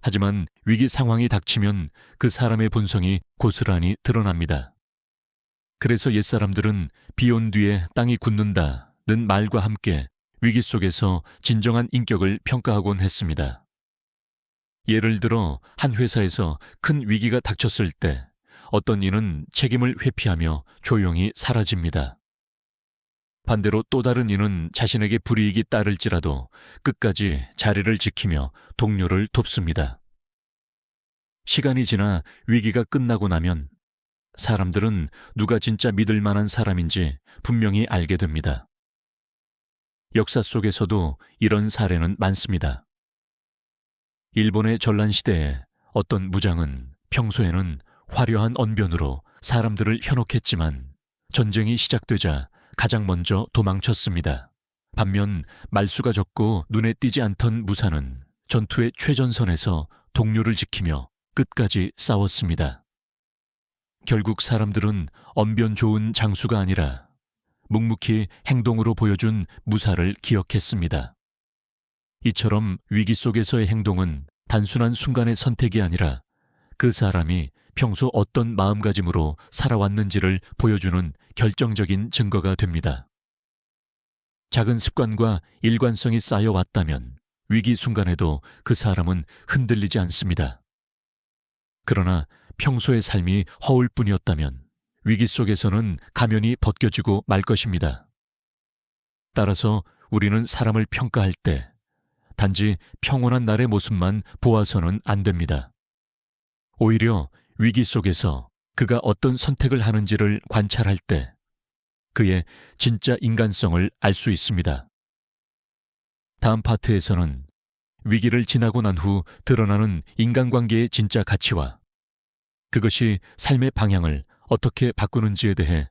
하지만 위기 상황이 닥치면 그 사람의 본성이 고스란히 드러납니다. 그래서 옛사람들은 비 온 뒤에 땅이 굳는다는 말과 함께 위기 속에서 진정한 인격을 평가하곤 했습니다. 예를 들어 한 회사에서 큰 위기가 닥쳤을 때 어떤 이는 책임을 회피하며 조용히 사라집니다. 반대로 또 다른 이는 자신에게 불이익이 따를지라도 끝까지 자리를 지키며 동료를 돕습니다. 시간이 지나 위기가 끝나고 나면 사람들은 누가 진짜 믿을 만한 사람인지 분명히 알게 됩니다. 역사 속에서도 이런 사례는 많습니다. 일본의 전란 시대에 어떤 무장은 평소에는 화려한 언변으로 사람들을 현혹했지만 전쟁이 시작되자 가장 먼저 도망쳤습니다. 반면 말수가 적고 눈에 띄지 않던 무사는 전투의 최전선에서 동료를 지키며 끝까지 싸웠습니다. 결국 사람들은 언변 좋은 장수가 아니라 묵묵히 행동으로 보여준 무사를 기억했습니다. 이처럼 위기 속에서의 행동은 단순한 순간의 선택이 아니라 그 사람이 평소 어떤 마음가짐으로 살아왔는지를 보여주는 결정적인 증거가 됩니다. 작은 습관과 일관성이 쌓여왔다면 위기 순간에도 그 사람은 흔들리지 않습니다. 그러나 평소의 삶이 허울 뿐이었다면 위기 속에서는 가면이 벗겨지고 말 것입니다. 따라서 우리는 사람을 평가할 때 단지 평온한 날의 모습만 보아서는 안 됩니다. 오히려 위기 속에서 그가 어떤 선택을 하는지를 관찰할 때 그의 진짜 인간성을 알 수 있습니다. 다음 파트에서는 위기를 지나고 난 후 드러나는 인간관계의 진짜 가치와 그것이 삶의 방향을 어떻게 바꾸는지에 대해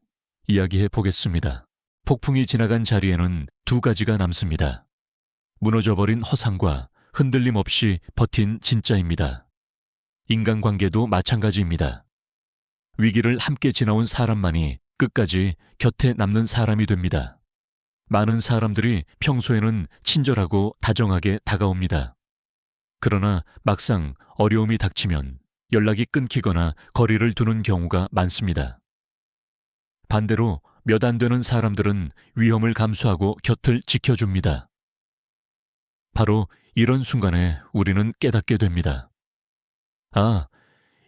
이야기해 보겠습니다. 폭풍이 지나간 자리에는 두 가지가 남습니다. 무너져버린 허상과 흔들림 없이 버틴 진짜입니다. 인간관계도 마찬가지입니다. 위기를 함께 지나온 사람만이 끝까지 곁에 남는 사람이 됩니다. 많은 사람들이 평소에는 친절하고 다정하게 다가옵니다. 그러나 막상 어려움이 닥치면 연락이 끊기거나 거리를 두는 경우가 많습니다. 반대로 몇 안 되는 사람들은 위험을 감수하고 곁을 지켜줍니다. 바로 이런 순간에 우리는 깨닫게 됩니다. 아,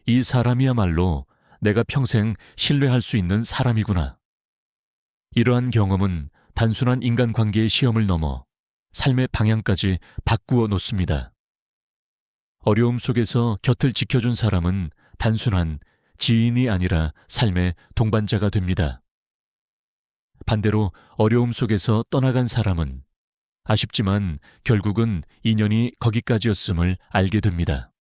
이 사람이야말로 내가 평생 신뢰할 수 있는 사람이구나. 이러한 경험은 단순한 인간관계의 시험을 넘어 삶의 방향까지 바꾸어 놓습니다. 어려움 속에서 곁을 지켜준 사람은 단순한 지인이 아니라 삶의 동반자가 됩니다. 반대로 어려움 속에서 떠나간 사람은 아쉽지만 결국은 인연이 거기까지였음을 알게 됩니다.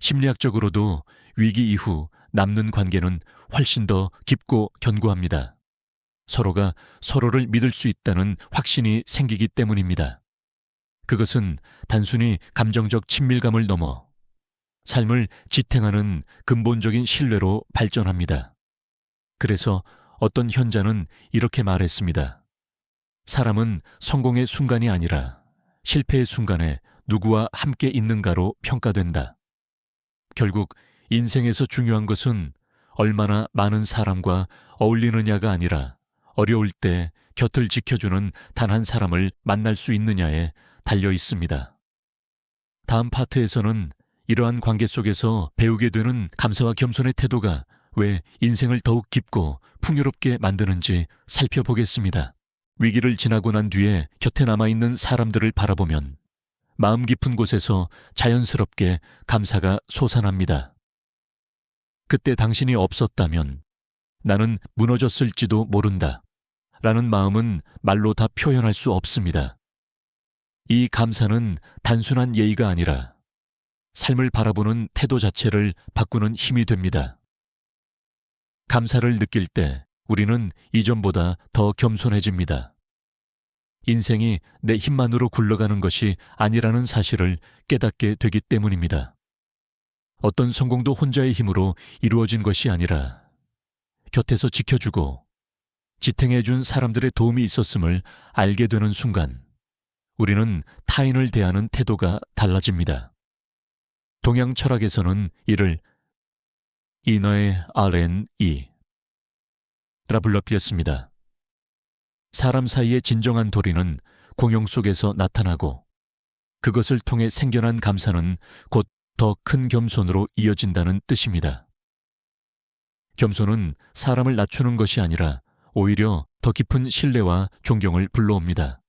심리학적으로도 위기 이후 남는 관계는 훨씬 더 깊고 견고합니다. 서로가 서로를 믿을 수 있다는 확신이 생기기 때문입니다. 그것은 단순히 감정적 친밀감을 넘어 삶을 지탱하는 근본적인 신뢰로 발전합니다. 그래서 어떤 현자는 이렇게 말했습니다. 사람은 성공의 순간이 아니라 실패의 순간에 누구와 함께 있는가로 평가된다. 결국 인생에서 중요한 것은 얼마나 많은 사람과 어울리느냐가 아니라 어려울 때 곁을 지켜주는 단 한 사람을 만날 수 있느냐에 달려 있습니다. 다음 파트에서는 이러한 관계 속에서 배우게 되는 감사와 겸손의 태도가 왜 인생을 더욱 깊고 풍요롭게 만드는지 살펴보겠습니다. 위기를 지나고 난 뒤에 곁에 남아있는 사람들을 바라보면 마음 깊은 곳에서 자연스럽게 감사가 솟아납니다. 그때 당신이 없었다면 나는 무너졌을지도 모른다 라는 마음은 말로 다 표현할 수 없습니다. 이 감사는 단순한 예의가 아니라 삶을 바라보는 태도 자체를 바꾸는 힘이 됩니다. 감사를 느낄 때 우리는 이전보다 더 겸손해집니다. 인생이 내 힘만으로 굴러가는 것이 아니라는 사실을 깨닫게 되기 때문입니다. 어떤 성공도 혼자의 힘으로 이루어진 것이 아니라 곁에서 지켜주고 지탱해준 사람들의 도움이 있었음을 알게 되는 순간 우리는 타인을 대하는 태도가 달라집니다. 동양 철학에서는 이를 이너의 RNE 라 불러비었습니다. 사람 사이의 진정한 도리는 공용 속에서 나타나고 그것을 통해 생겨난 감사는 곧 더 큰 겸손으로 이어진다는 뜻입니다. 겸손은 사람을 낮추는 것이 아니라 오히려 더 깊은 신뢰와 존경을 불러옵니다.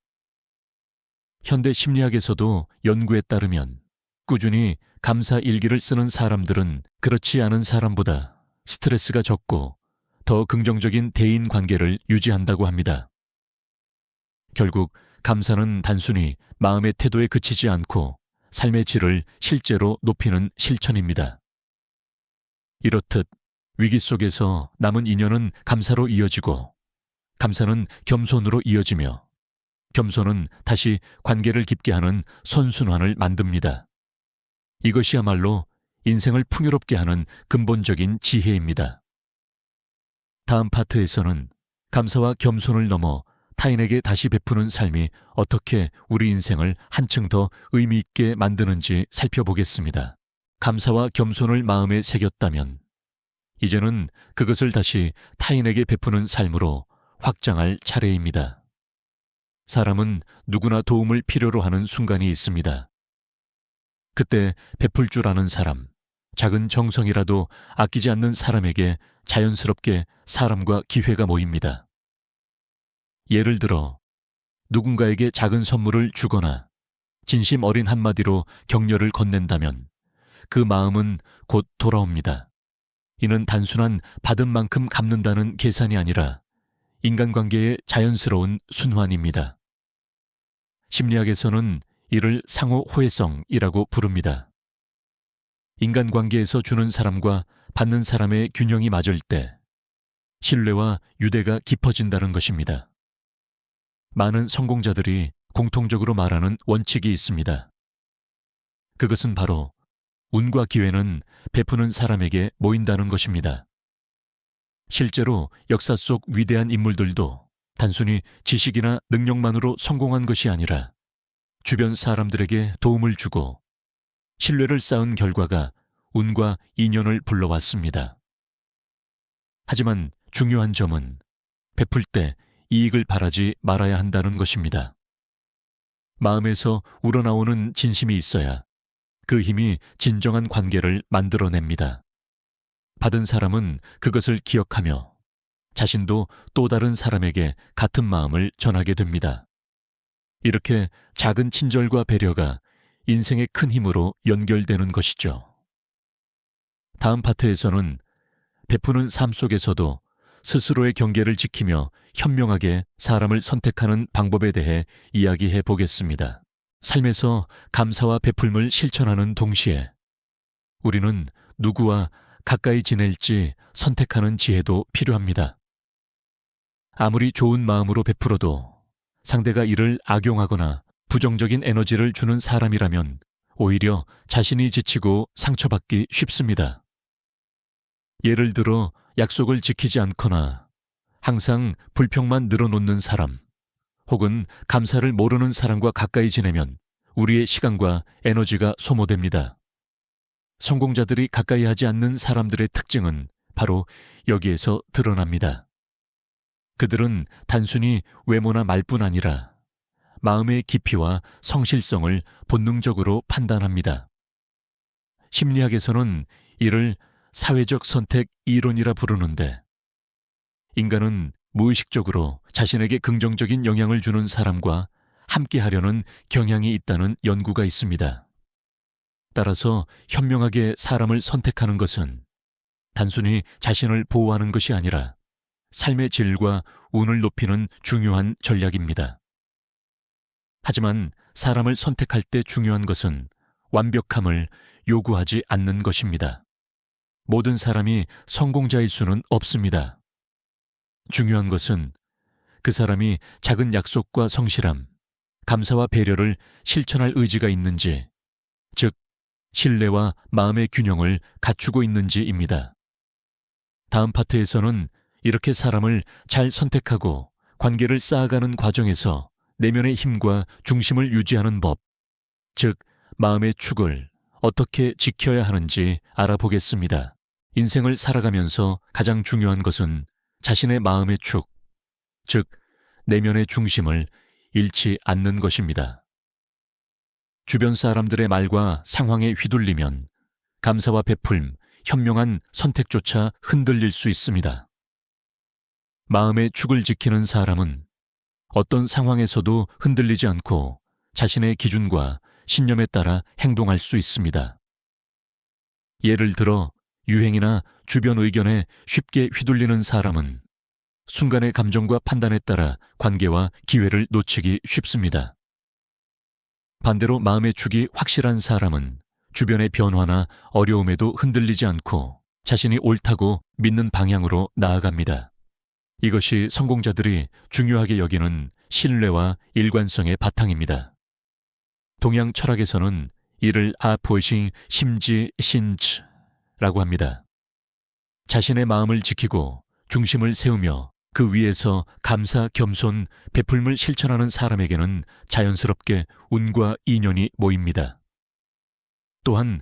현대 심리학에서도 연구에 따르면 꾸준히 감사 일기를 쓰는 사람들은 그렇지 않은 사람보다 스트레스가 적고 더 긍정적인 대인 관계를 유지한다고 합니다. 결국 감사는 단순히 마음의 태도에 그치지 않고 삶의 질을 실제로 높이는 실천입니다. 이렇듯 위기 속에서 남은 인연은 감사로 이어지고, 감사는 겸손으로 이어지며, 겸손은 다시 관계를 깊게 하는 선순환을 만듭니다. 이것이야말로 인생을 풍요롭게 하는 근본적인 지혜입니다. 다음 파트에서는 감사와 겸손을 넘어 타인에게 다시 베푸는 삶이 어떻게 우리 인생을 한층 더 의미 있게 만드는지 살펴보겠습니다. 감사와 겸손을 마음에 새겼다면 이제는 그것을 다시 타인에게 베푸는 삶으로 확장할 차례입니다. 사람은 누구나 도움을 필요로 하는 순간이 있습니다. 그때 베풀 줄 아는 사람, 작은 정성이라도 아끼지 않는 사람에게 자연스럽게 사람과 기회가 모입니다. 예를 들어 누군가에게 작은 선물을 주거나 진심 어린 한마디로 격려를 건넨다면 그 마음은 곧 돌아옵니다. 이는 단순한 받은 만큼 갚는다는 계산이 아니라 인간관계의 자연스러운 순환입니다. 심리학에서는 이를 상호 호혜성이라고 부릅니다. 인간관계에서 주는 사람과 받는 사람의 균형이 맞을 때 신뢰와 유대가 깊어진다는 것입니다. 많은 성공자들이 공통적으로 말하는 원칙이 있습니다. 그것은 바로 운과 기회는 베푸는 사람에게 모인다는 것입니다. 실제로 역사 속 위대한 인물들도 단순히 지식이나 능력만으로 성공한 것이 아니라 주변 사람들에게 도움을 주고 신뢰를 쌓은 결과가 운과 인연을 불러왔습니다. 하지만 중요한 점은 베풀 때 이익을 바라지 말아야 한다는 것입니다. 마음에서 우러나오는 진심이 있어야 그 힘이 진정한 관계를 만들어냅니다. 받은 사람은 그것을 기억하며 자신도 또 다른 사람에게 같은 마음을 전하게 됩니다. 이렇게 작은 친절과 배려가 인생의 큰 힘으로 연결되는 것이죠. 다음 파트에서는 베푸는 삶 속에서도 스스로의 경계를 지키며 현명하게 사람을 선택하는 방법에 대해 이야기해 보겠습니다. 삶에서 감사와 베풀음을 실천하는 동시에 우리는 누구와 가까이 지낼지 선택하는 지혜도 필요합니다. 아무리 좋은 마음으로 베풀어도 상대가 이를 악용하거나 부정적인 에너지를 주는 사람이라면 오히려 자신이 지치고 상처받기 쉽습니다. 예를 들어 약속을 지키지 않거나 항상 불평만 늘어놓는 사람, 혹은 감사를 모르는 사람과 가까이 지내면 우리의 시간과 에너지가 소모됩니다. 성공자들이 가까이 하지 않는 사람들의 특징은 바로 여기에서 드러납니다. 그들은 단순히 외모나 말뿐 아니라 마음의 깊이와 성실성을 본능적으로 판단합니다. 심리학에서는 이를 사회적 선택 이론이라 부르는데, 인간은 무의식적으로 자신에게 긍정적인 영향을 주는 사람과 함께하려는 경향이 있다는 연구가 있습니다. 따라서 현명하게 사람을 선택하는 것은 단순히 자신을 보호하는 것이 아니라 삶의 질과 운을 높이는 중요한 전략입니다. 하지만 사람을 선택할 때 중요한 것은 완벽함을 요구하지 않는 것입니다. 모든 사람이 성공자일 수는 없습니다. 중요한 것은 그 사람이 작은 약속과 성실함, 감사와 배려를 실천할 의지가 있는지, 즉 신뢰와 마음의 균형을 갖추고 있는지입니다. 다음 파트에서는 이렇게 사람을 잘 선택하고 관계를 쌓아가는 과정에서 내면의 힘과 중심을 유지하는 법, 즉 마음의 축을 어떻게 지켜야 하는지 알아보겠습니다. 인생을 살아가면서 가장 중요한 것은 자신의 마음의 축, 즉 내면의 중심을 잃지 않는 것입니다. 주변 사람들의 말과 상황에 휘둘리면 감사와 베풀음, 현명한 선택조차 흔들릴 수 있습니다. 마음의 축을 지키는 사람은 어떤 상황에서도 흔들리지 않고 자신의 기준과 신념에 따라 행동할 수 있습니다. 예를 들어 유행이나 주변 의견에 쉽게 휘둘리는 사람은 순간의 감정과 판단에 따라 관계와 기회를 놓치기 쉽습니다. 반대로 마음의 축이 확실한 사람은 주변의 변화나 어려움에도 흔들리지 않고 자신이 옳다고 믿는 방향으로 나아갑니다. 이것이 성공자들이 중요하게 여기는 신뢰와 일관성의 바탕입니다. 동양 철학에서는 이를 아포싱 심지 신츠라고 합니다. 자신의 마음을 지키고 중심을 세우며 그 위에서 감사, 겸손, 베풀물 실천하는 사람에게는 자연스럽게 운과 인연이 모입니다. 또한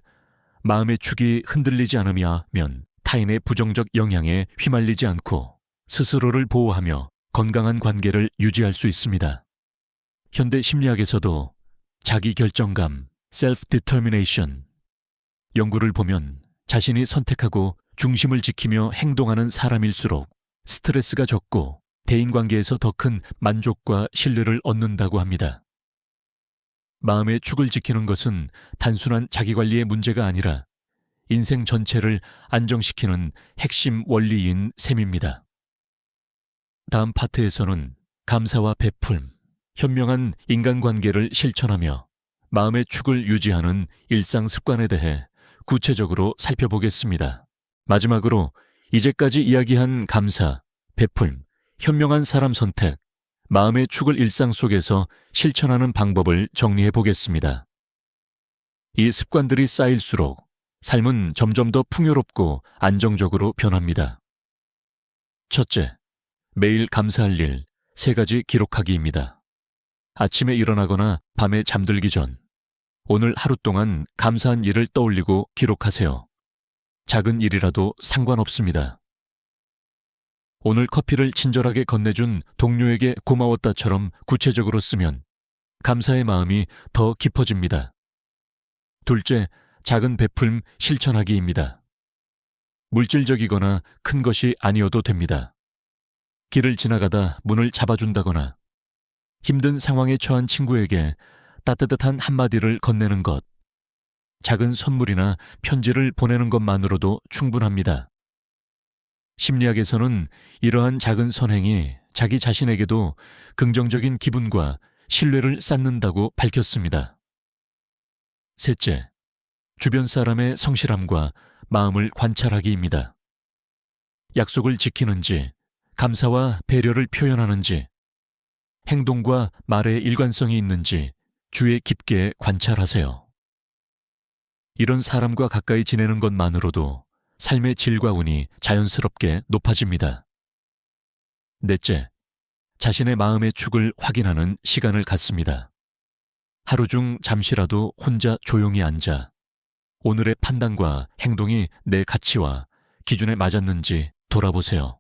마음의 축이 흔들리지 않으면 타인의 부정적 영향에 휘말리지 않고 스스로를 보호하며 건강한 관계를 유지할 수 있습니다. 현대 심리학에서도 자기 결정감, self-determination 연구를 보면 자신이 선택하고 중심을 지키며 행동하는 사람일수록 스트레스가 적고 대인관계에서 더 큰 만족과 신뢰를 얻는다고 합니다. 마음의 축을 지키는 것은 단순한 자기관리의 문제가 아니라 인생 전체를 안정시키는 핵심 원리인 셈입니다. 다음 파트에서는 감사와 베풀, 현명한 인간관계를 실천하며 마음의 축을 유지하는 일상 습관에 대해 구체적으로 살펴보겠습니다. 마지막으로 이제까지 이야기한 감사, 베풀, 현명한 사람 선택, 마음의 축을 일상 속에서 실천하는 방법을 정리해 보겠습니다. 이 습관들이 쌓일수록 삶은 점점 더 풍요롭고 안정적으로 변합니다. 첫째, 매일 감사할 일 3가지 기록하기입니다. 아침에 일어나거나 밤에 잠들기 전 오늘 하루 동안 감사한 일을 떠올리고 기록하세요. 작은 일이라도 상관없습니다. 오늘 커피를 친절하게 건네준 동료에게 고마웠다처럼 구체적으로 쓰면 감사의 마음이 더 깊어집니다. 둘째, 작은 베풀 실천하기입니다. 물질적이거나 큰 것이 아니어도 됩니다. 길을 지나가다 문을 잡아준다거나 힘든 상황에 처한 친구에게 따뜻한 한마디를 건네는 것, 작은 선물이나 편지를 보내는 것만으로도 충분합니다. 심리학에서는 이러한 작은 선행이 자기 자신에게도 긍정적인 기분과 신뢰를 쌓는다고 밝혔습니다. 셋째, 주변 사람의 성실함과 마음을 관찰하기입니다. 약속을 지키는지, 감사와 배려를 표현하는지, 행동과 말의 일관성이 있는지 주의 깊게 관찰하세요. 이런 사람과 가까이 지내는 것만으로도 삶의 질과 운이 자연스럽게 높아집니다. 넷째, 자신의 마음의 축을 확인하는 시간을 갖습니다. 하루 중 잠시라도 혼자 조용히 앉아 오늘의 판단과 행동이 내 가치와 기준에 맞았는지 돌아보세요.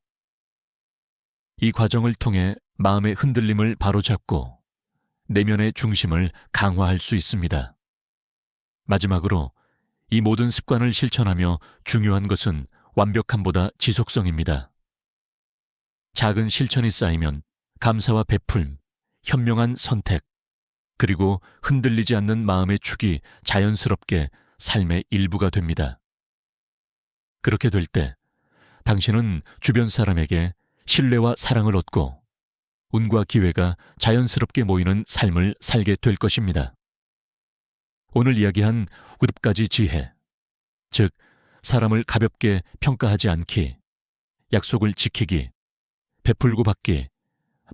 이 과정을 통해 마음의 흔들림을 바로잡고 내면의 중심을 강화할 수 있습니다. 마지막으로 이 모든 습관을 실천하며 중요한 것은 완벽함보다 지속성입니다. 작은 실천이 쌓이면 감사와 베풀, 현명한 선택, 그리고 흔들리지 않는 마음의 축이 자연스럽게 삶의 일부가 됩니다. 그렇게 될 때 당신은 주변 사람에게 신뢰와 사랑을 얻고 운과 기회가 자연스럽게 모이는 삶을 살게 될 것입니다. 오늘 이야기한 7가지 지혜, 즉 사람을 가볍게 평가하지 않기, 약속을 지키기, 베풀고 받기,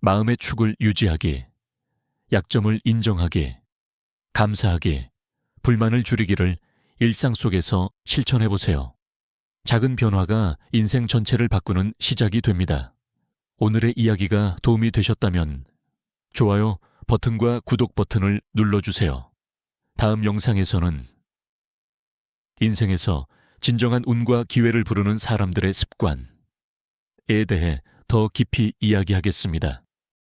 마음의 축을 유지하기, 약점을 인정하기, 감사하기, 불만을 줄이기를 일상 속에서 실천해 보세요. 작은 변화가 인생 전체를 바꾸는 시작이 됩니다. 오늘의 이야기가 도움이 되셨다면 좋아요 버튼과 구독 버튼을 눌러주세요. 다음 영상에서는 인생에서 진정한 운과 기회를 부르는 사람들의 습관에 대해 더 깊이 이야기하겠습니다.